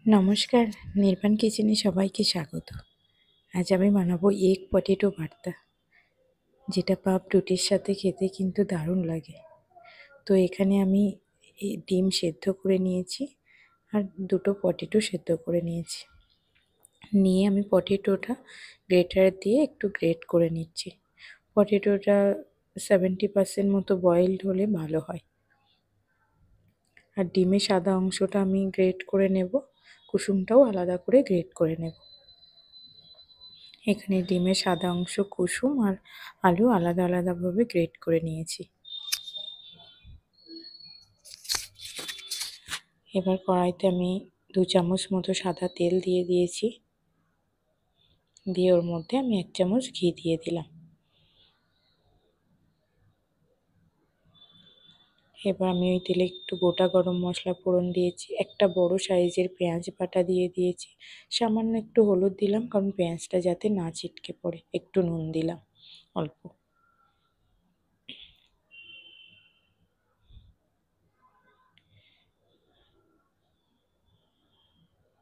নমস্কার, নির্বাণ কিচেনে সবাইকে স্বাগত। আজ আমি বানাবো এগ পটেটো ভর্তা, যেটা পাপ রুটির সাথে খেতে কিন্তু দারুণ লাগে। তো এখানে আমি ডিম সেদ্ধ করে নিয়েছি আর দুটো পটেটো সেদ্ধ করে নিয়েছি। নিয়ে আমি পটেটোটা গ্রেটার দিয়ে একটু গ্রেট করে নিচ্ছি। পটেটোটা 70% মতো বয়েলড হলে ভালো হয়। আর ডিমের সাদা অংশটা আমি গ্রেট করে নেব, কুসুমটাও আলাদা করে গ্রেট করে নেব। এখানে ডিমের সাদা অংশ, কুসুম আর আলু আলাদা আলাদাভাবে গ্রেট করে নিয়েছি। এবার কড়াইতে আমি 2 চামচ মতো সাদা তেল দিয়ে দিয়েছি। দিয়ে ওর মধ্যে আমি 1 চামচ ঘি দিয়ে দিলাম। এবার আমি ওই তেলে একটু গোটা গরম মশলা ফোড়ন দিয়েছি, একটা বড় সাইজের পেঁয়াজ বাটা দিয়ে দিয়েছি, সামান্য একটু হলুদ দিলাম কারণ পেঁয়াজটা যাতে না ছিটকে পড়ে, একটু নুন দিলাম অল্প।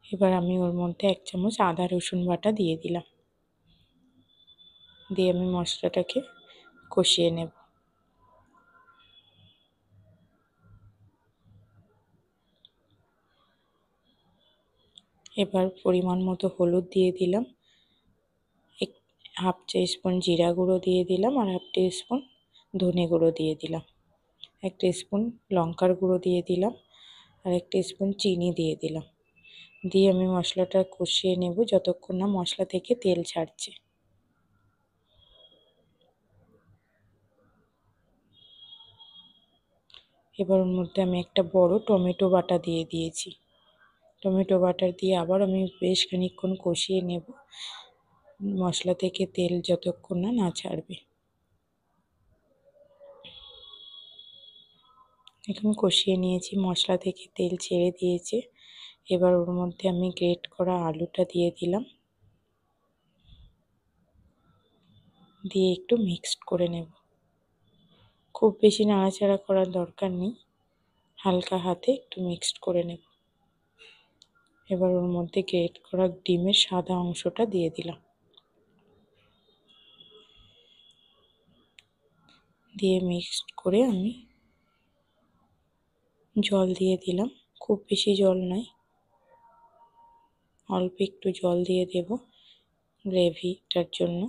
এবার আমি ওর মধ্যে 1 চামচ আদা রসুন বাটা দিয়ে দিলাম। দিয়ে আমি মশলাটাকে কষিয়ে নেব। এবার পরিমাণ মতো হলুদ দিয়ে দিলাম, হাফ টিস্পুন জিরা গুঁড়ো দিয়ে দিলাম আর হাফ টিস্পুন ধনে গুঁড়ো দিয়ে দিলাম, 1 টিস্পুন লঙ্কার গুঁড়ো দিয়ে দিলাম আর 1 টিস্পুন চিনি দিয়ে দিলাম। দিয়ে আমি মশলাটা কষিয়ে নেব যতক্ষণ না মশলা থেকে তেল ছাড়ছে। এবার ওর মধ্যে আমি একটা বড় টমেটো বাটা দিয়ে দিয়েছি। টমেটো বাটা দিয়ে আবার আমি বেশ খানিকক্ষণ কষিয়ে নেব, মশলা থেকে তেল যতক্ষণ না ছাড়বে। এখন কষিয়ে নিয়েছি, মশলা থেকে তেল ছেড়ে দিয়েছে। এবার ওর মধ্যে আমি গ্রেট করা আলুটা দিয়ে দিলাম, দিয়ে একটু মিক্সড করে নেব। খুব বেশি নাড়াচাড়া করার দরকার নেই, হালকা হাতে একটু মিক্সড করে নেব। এবার ওর মধ্যে গ্রেট করা ডিমের সাদা অংশটা দিয়ে দিলাম, দিয়ে মিক্সড করে আমি জল দিয়ে দিলাম। খুব বেশি জল নয়, অল্প একটু জল দিয়ে দেব গ্রেভিটার জন্য।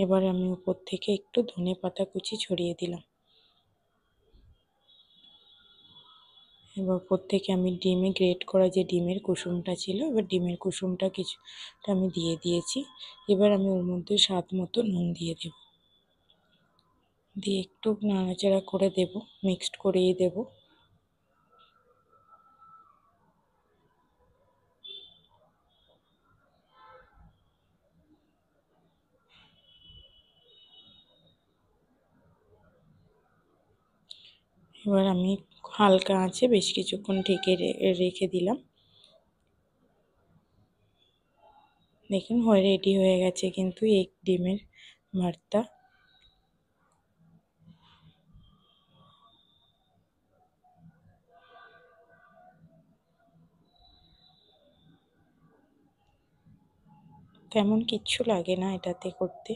এবার আমি উপর থেকে একটু ধনেপাতা কুচি ছড়িয়ে দিলাম। এবার উপর থেকে আমি গ্রেট করা যে ডিমের কুসুমটা ছিল, এবার ডিমের কুসুমটা কিছুটা আমি দিয়ে দিয়েছি। এবার আমি ওর মধ্যে স্বাদ মতো নুন দিয়ে দেব, দিয়ে একটু নাড়াচাড়া করে দেব, মিক্সড করিয়ে দেব। এবার আমি হালকা আঁচে বেশ কিছুক্ষণ ঢেকে রেখে দিলাম। দেখুন রেডি হয়ে গেছে কিন্তু এই ডিমের ভর্তা। তেমন কিচ্ছু লাগে না এটাতে করতে,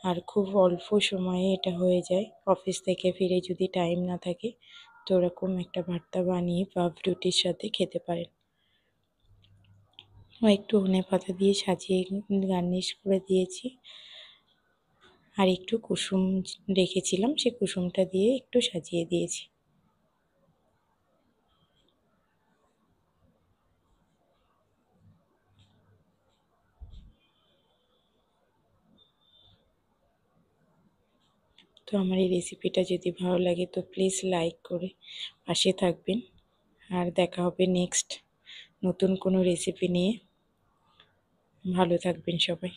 আর খুব অল্প সময়ে এটা হয়ে যায়। অফিস থেকে ফিরে যদি টাইম না থাকে তো ওরকম একটা ভর্তা বানিয়ে পাউভ রুটির সাথে খেতে পারেন। একটু ধনেপাতা দিয়ে সাজিয়ে গার্নিশ করে দিয়েছি, আর একটু কুসুম রেখেছিলাম, সেই কুসুমটা দিয়ে একটু সাজিয়ে দিয়েছি। তো আমার এই রেসিপিটা যদি ভালো লাগে তো প্লিজ লাইক করে পাশে থাকবেন। আর দেখা হবে নেক্সট নতুন কোনো রেসিপি নিয়ে। ভালো থাকবেন সবাই।